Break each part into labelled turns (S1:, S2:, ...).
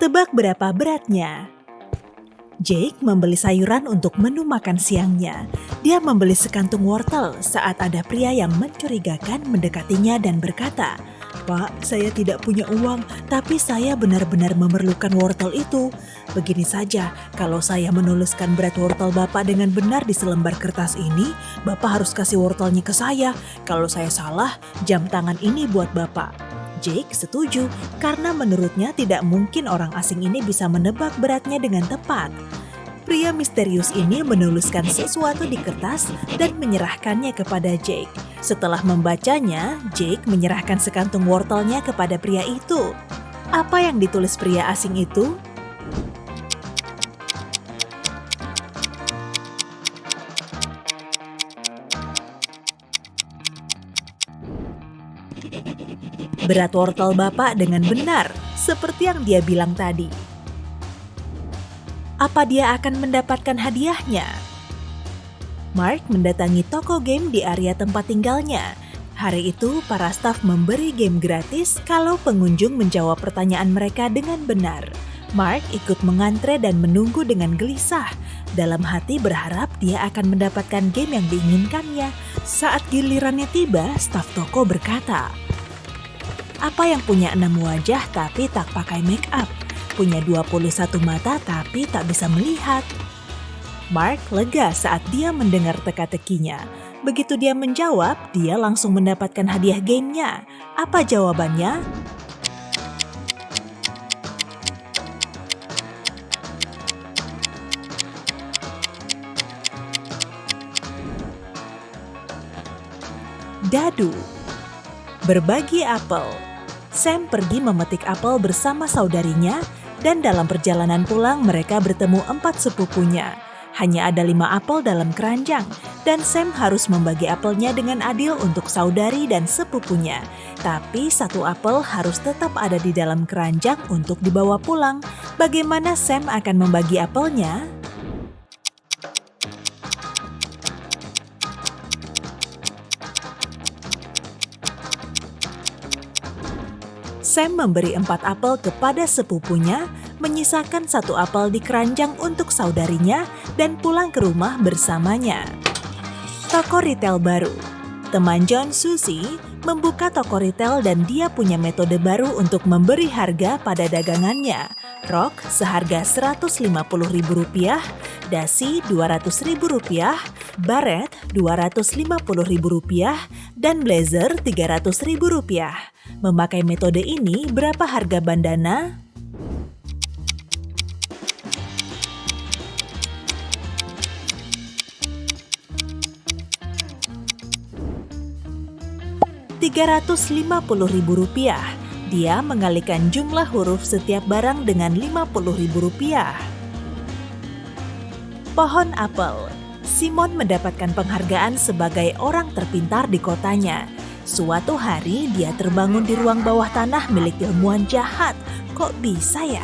S1: Tebak berapa beratnya? Jake membeli sayuran untuk menu makan siangnya. Dia membeli sekantung wortel saat ada pria yang mencurigakan mendekatinya dan berkata, "Pak, saya tidak punya uang, tapi saya benar-benar memerlukan wortel itu. Begini saja, kalau saya menuliskan berat wortel Bapak dengan benar di selembar kertas ini, Bapak harus kasih wortelnya ke saya. Kalau saya salah, jam tangan ini buat Bapak." Jake setuju karena menurutnya tidak mungkin orang asing ini bisa menebak beratnya dengan tepat. Pria misterius ini menuliskan sesuatu di kertas dan menyerahkannya kepada Jake. Setelah membacanya, Jake menyerahkan sekantung wortelnya kepada pria itu. Apa yang ditulis pria asing itu? Berat wortel Bapak dengan benar, seperti yang dia bilang tadi. Apa dia akan mendapatkan hadiahnya? Mark mendatangi toko game di area tempat tinggalnya. Hari itu, para staf memberi game gratis kalau pengunjung menjawab pertanyaan mereka dengan benar. Mark ikut mengantre dan menunggu dengan gelisah. Dalam hati berharap dia akan mendapatkan game yang diinginkannya. Saat gilirannya tiba, staf toko berkata, "Apa yang punya 6 wajah tapi tak pakai make up? Punya 21 mata tapi tak bisa melihat?" Mark lega saat dia mendengar teka-tekinya. Begitu dia menjawab, dia langsung mendapatkan hadiah gamenya. Apa jawabannya? Dadu. Berbagi apel. Sam pergi memetik apel bersama saudarinya dan dalam perjalanan pulang mereka bertemu 4 sepupunya. Hanya ada 5 apel dalam keranjang dan Sam harus membagi apelnya dengan adil untuk saudari dan sepupunya. Tapi 1 apel harus tetap ada di dalam keranjang untuk dibawa pulang. Bagaimana Sam akan membagi apelnya? Sam memberi 4 apel kepada sepupunya, menyisakan 1 apel di keranjang untuk saudarinya, dan pulang ke rumah bersamanya. Toko retail baru. Teman John, Susie, membuka toko retail dan dia punya metode baru untuk memberi harga pada dagangannya. Rok seharga Rp150.000, dasi Rp200.000, baret Rp250.000, dan blazer Rp300.000. Memakai metode ini, berapa harga bandana? Rp350.000. Dia mengalihkan jumlah huruf setiap barang dengan Rp50.000. Pohon apel. Simon mendapatkan penghargaan sebagai orang terpintar di kotanya. Suatu hari dia terbangun di ruang bawah tanah milik ilmuwan jahat. Kok bisa ya?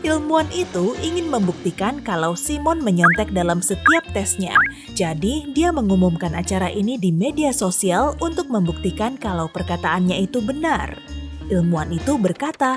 S1: Ilmuwan itu ingin membuktikan kalau Simon menyontek dalam setiap tesnya. Jadi dia mengumumkan acara ini di media sosial untuk membuktikan kalau perkataannya itu benar. Ilmuwan itu berkata,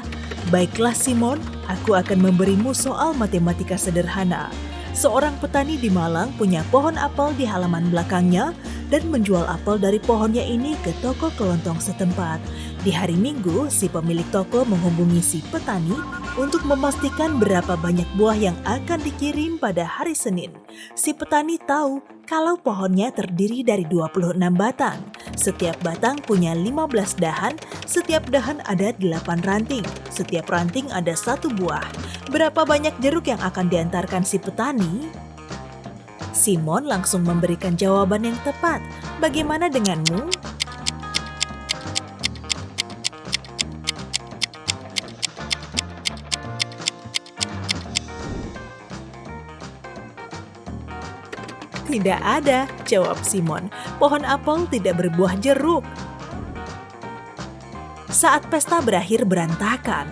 S1: "Baiklah Simon, aku akan memberimu soal matematika sederhana. Seorang petani di Malang punya pohon apel di halaman belakangnya dan menjual apel dari pohonnya ini ke toko kelontong setempat. Di hari Minggu, si pemilik toko menghubungi si petani untuk memastikan berapa banyak buah yang akan dikirim pada hari Senin. Si petani tahu kalau pohonnya terdiri dari 26 batang. Setiap batang punya 15 dahan, setiap dahan ada 8 ranting, setiap ranting ada 1 buah. Berapa banyak jeruk yang akan diantarkan si petani?" Simon langsung memberikan jawaban yang tepat. Bagaimana denganmu? "Tidak ada," jawab Simon. "Pohon apel tidak berbuah jeruk." Saat pesta berakhir berantakan.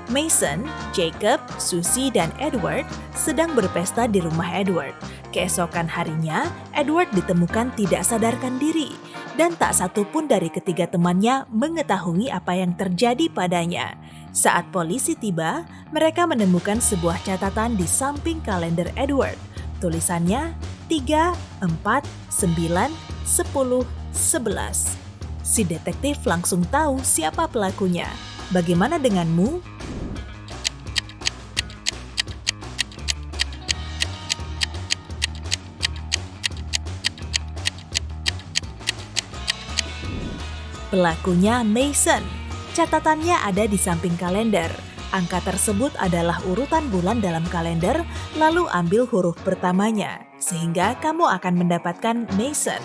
S1: Mason, Jacob, Susie, dan Edward sedang berpesta di rumah Edward. Keesokan harinya, Edward ditemukan tidak sadarkan diri, dan tak satu pun dari ketiga temannya mengetahui apa yang terjadi padanya. Saat polisi tiba, mereka menemukan sebuah catatan di samping kalender Edward. Tulisannya 3, 4, 9, 10, 11. Si detektif langsung tahu siapa pelakunya. Bagaimana denganmu? Pelakunya Mason. Catatannya ada di samping kalender. Angka tersebut adalah urutan bulan dalam kalender, lalu ambil huruf pertamanya, sehingga kamu akan mendapatkan Mason.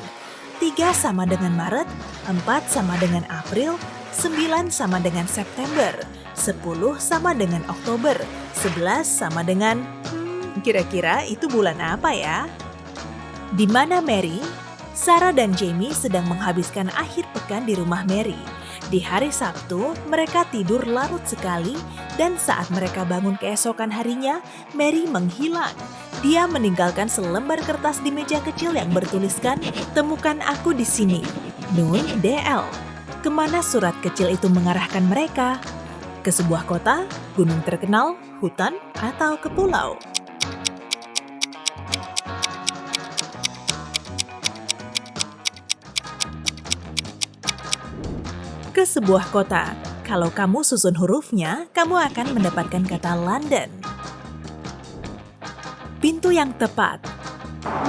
S1: 3 sama dengan Maret, 4 sama dengan April, 9 sama dengan September, 10 sama dengan Oktober, 11 sama dengan... kira-kira itu bulan apa ya? Di mana Mary? Sarah dan Jamie sedang menghabiskan akhir pekan di rumah Mary. Di hari Sabtu, mereka tidur larut sekali dan saat mereka bangun keesokan harinya, Mary menghilang. Dia meninggalkan selembar kertas di meja kecil yang bertuliskan, "Temukan aku di sini, Nun DL." Kemana surat kecil itu mengarahkan mereka? Ke sebuah kota, gunung terkenal, hutan, atau ke pulau? Ke sebuah kota. Kalau kamu susun hurufnya, kamu akan mendapatkan kata London. Pintu yang tepat.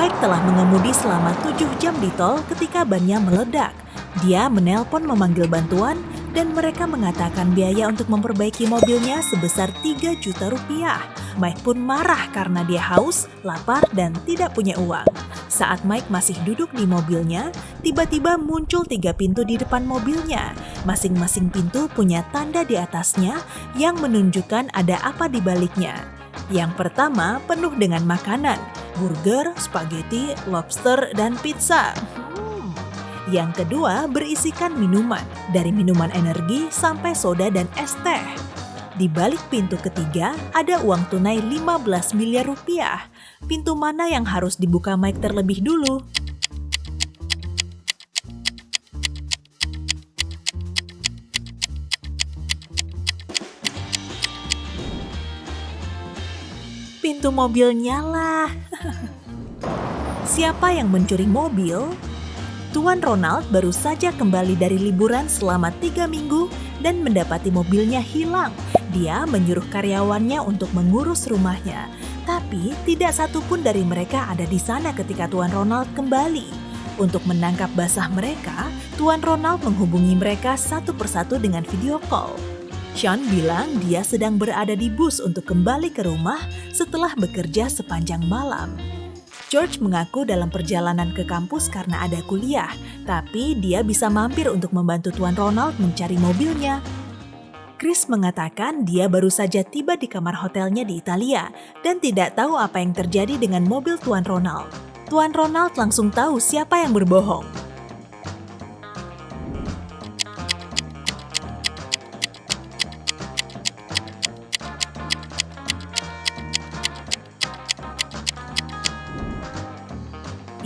S1: Mike telah mengemudi selama 7 jam di tol ketika bannya meledak. Dia menelpon memanggil bantuan dan mereka mengatakan biaya untuk memperbaiki mobilnya sebesar 3 juta rupiah. Mike pun marah karena dia haus, lapar, dan tidak punya uang. Saat Mike masih duduk di mobilnya, tiba-tiba muncul 3 pintu di depan mobilnya. Masing-masing pintu punya tanda di atasnya yang menunjukkan ada apa di baliknya. Yang pertama penuh dengan makanan, burger, spaghetti, lobster, dan pizza. Yang kedua berisikan minuman, dari minuman energi sampai soda dan es teh. Di balik pintu ketiga ada uang tunai 15 miliar rupiah. Pintu mana yang harus dibuka Mike terlebih dulu? Pintu mobilnya lah. Siapa yang mencuri mobil? Tuan Ronald baru saja kembali dari liburan selama 3 minggu dan mendapati mobilnya hilang. Dia menyuruh karyawannya untuk mengurus rumahnya, tapi tidak satu pun dari mereka ada di sana ketika Tuan Ronald kembali. Untuk menangkap basah mereka, Tuan Ronald menghubungi mereka satu persatu dengan video call. Sean bilang dia sedang berada di bus untuk kembali ke rumah setelah bekerja sepanjang malam. George mengaku dalam perjalanan ke kampus karena ada kuliah, tapi dia bisa mampir untuk membantu Tuan Ronald mencari mobilnya. Chris mengatakan dia baru saja tiba di kamar hotelnya di Italia dan tidak tahu apa yang terjadi dengan mobil Tuan Ronald. Tuan Ronald langsung tahu siapa yang berbohong.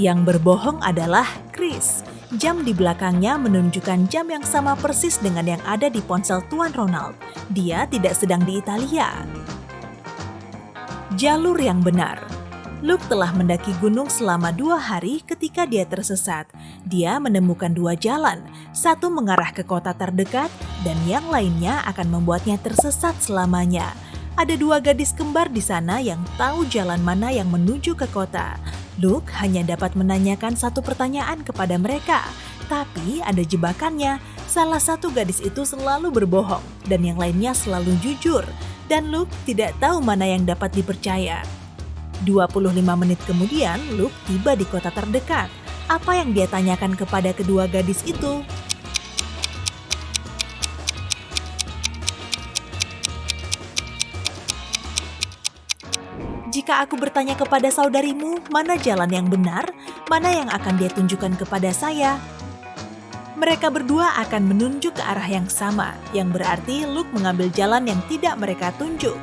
S1: Yang berbohong adalah Chris. Jam di belakangnya menunjukkan jam yang sama persis dengan yang ada di ponsel Tuan Ronald. Dia tidak sedang di Italia. Jalur yang benar. Luke telah mendaki gunung selama 2 hari ketika dia tersesat. Dia menemukan 2 jalan, satu mengarah ke kota terdekat dan yang lainnya akan membuatnya tersesat selamanya. Ada 2 gadis kembar di sana yang tahu jalan mana yang menuju ke kota. Luke hanya dapat menanyakan satu pertanyaan kepada mereka, tapi ada jebakannya. Salah satu gadis itu selalu berbohong dan yang lainnya selalu jujur, dan Luke tidak tahu mana yang dapat dipercaya. 25 menit kemudian, Luke tiba di kota terdekat. Apa yang dia tanyakan kepada kedua gadis itu? Jika aku bertanya kepada saudarimu, mana jalan yang benar, mana yang akan dia tunjukkan kepada saya? Mereka berdua akan menunjuk ke arah yang sama, yang berarti Luke mengambil jalan yang tidak mereka tunjuk.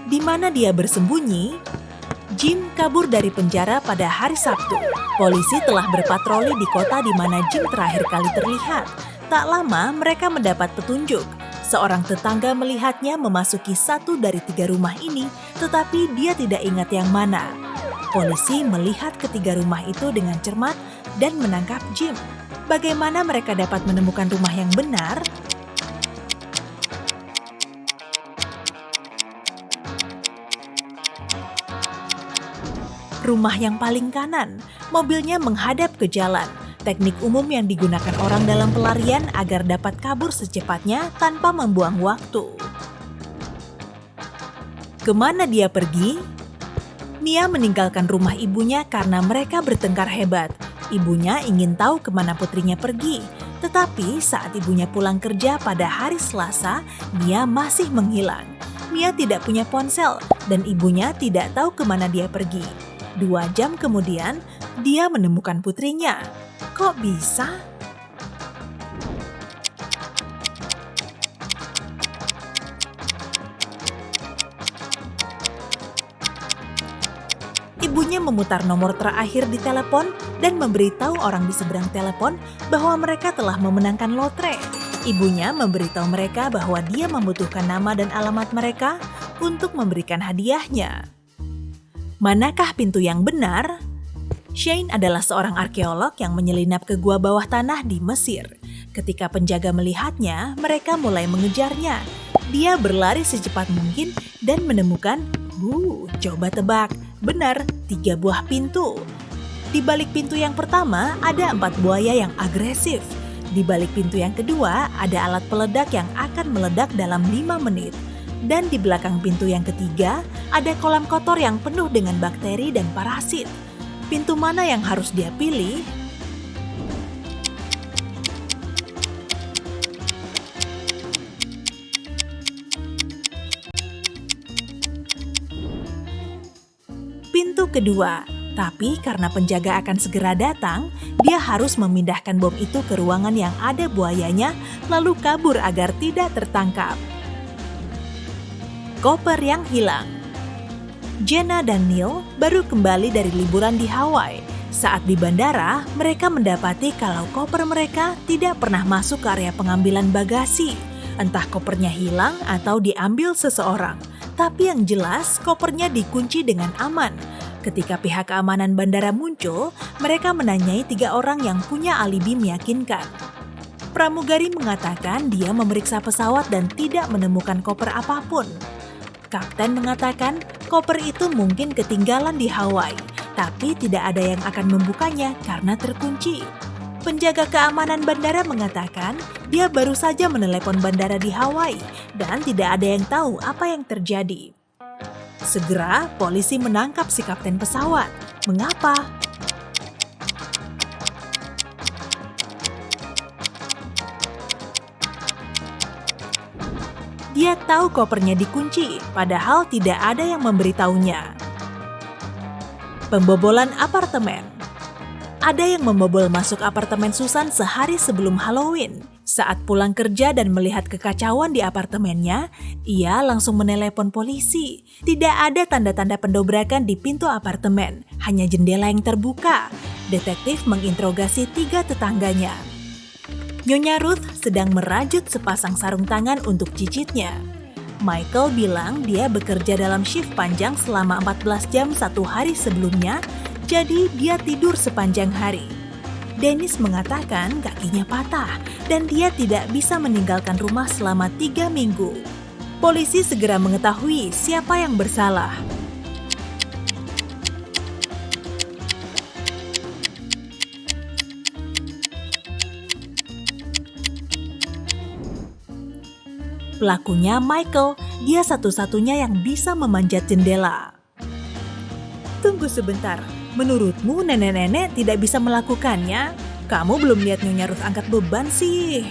S1: Di mana dia bersembunyi? Jim kabur dari penjara pada hari Sabtu. Polisi telah berpatroli di kota di mana Jim terakhir kali terlihat. Tak lama mereka mendapat petunjuk. Seorang tetangga melihatnya memasuki satu dari 3 rumah ini, tetapi dia tidak ingat yang mana. Polisi melihat ketiga rumah itu dengan cermat dan menangkap Jim. Bagaimana mereka dapat menemukan rumah yang benar? Rumah yang paling kanan, mobilnya menghadap ke jalan. Teknik umum yang digunakan orang dalam pelarian agar dapat kabur secepatnya tanpa membuang waktu. Kemana dia pergi? Mia meninggalkan rumah ibunya karena mereka bertengkar hebat. Ibunya ingin tahu kemana putrinya pergi. Tetapi saat ibunya pulang kerja pada hari Selasa, Mia masih menghilang. Mia tidak punya ponsel dan ibunya tidak tahu kemana dia pergi. 2 jam kemudian, dia menemukan putrinya. Kok bisa? Ibunya memutar nomor terakhir di telepon dan memberitahu orang di seberang telepon bahwa mereka telah memenangkan lotre. Ibunya memberitahu mereka bahwa dia membutuhkan nama dan alamat mereka untuk memberikan hadiahnya. Manakah pintu yang benar? Shane adalah seorang arkeolog yang menyelinap ke gua bawah tanah di Mesir. Ketika penjaga melihatnya, mereka mulai mengejarnya. Dia berlari secepat mungkin dan menemukan, coba tebak, benar, 3 buah pintu. Di balik pintu yang pertama ada 4 buaya yang agresif. Di balik pintu yang kedua ada alat peledak yang akan meledak dalam 5 menit. Dan di belakang pintu yang ketiga, ada kolam kotor yang penuh dengan bakteri dan parasit. Pintu mana yang harus dia pilih? Pintu kedua, tapi karena penjaga akan segera datang, dia harus memindahkan bom itu ke ruangan yang ada buayanya, lalu kabur agar tidak tertangkap. Koper yang hilang. Jenna dan Neil baru kembali dari liburan di Hawaii. Saat di bandara, mereka mendapati kalau koper mereka tidak pernah masuk ke area pengambilan bagasi. Entah kopernya hilang atau diambil seseorang. Tapi yang jelas, kopernya dikunci dengan aman. Ketika pihak keamanan bandara muncul, mereka menanyai 3 orang yang punya alibi meyakinkan. Pramugari mengatakan dia memeriksa pesawat dan tidak menemukan koper apapun. Kapten mengatakan koper itu mungkin ketinggalan di Hawaii, tapi tidak ada yang akan membukanya karena terkunci. Penjaga keamanan bandara mengatakan dia baru saja menelepon bandara di Hawaii dan tidak ada yang tahu apa yang terjadi. Segera, polisi menangkap si kapten pesawat. Mengapa? Dia tahu kopernya dikunci, padahal tidak ada yang memberitahunya. Pembobolan apartemen. Ada yang membobol masuk apartemen Susan sehari sebelum Halloween. Saat pulang kerja dan melihat kekacauan di apartemennya, ia langsung menelepon polisi. Tidak ada tanda-tanda pendobrakan di pintu apartemen, hanya jendela yang terbuka. Detektif menginterogasi 3 tetangganya. Nyonya Ruth sedang merajut sepasang sarung tangan untuk cicitnya. Michael bilang dia bekerja dalam shift panjang selama 14 jam 1 hari sebelumnya, jadi dia tidur sepanjang hari. Dennis mengatakan kakinya patah dan dia tidak bisa meninggalkan rumah selama 3 minggu. Polisi segera mengetahui siapa yang bersalah. Pelakunya Michael, dia satu-satunya yang bisa memanjat jendela. Tunggu sebentar, menurutmu nenek-nenek tidak bisa melakukannya? Kamu belum lihat Nyonya Ruth angkat beban sih.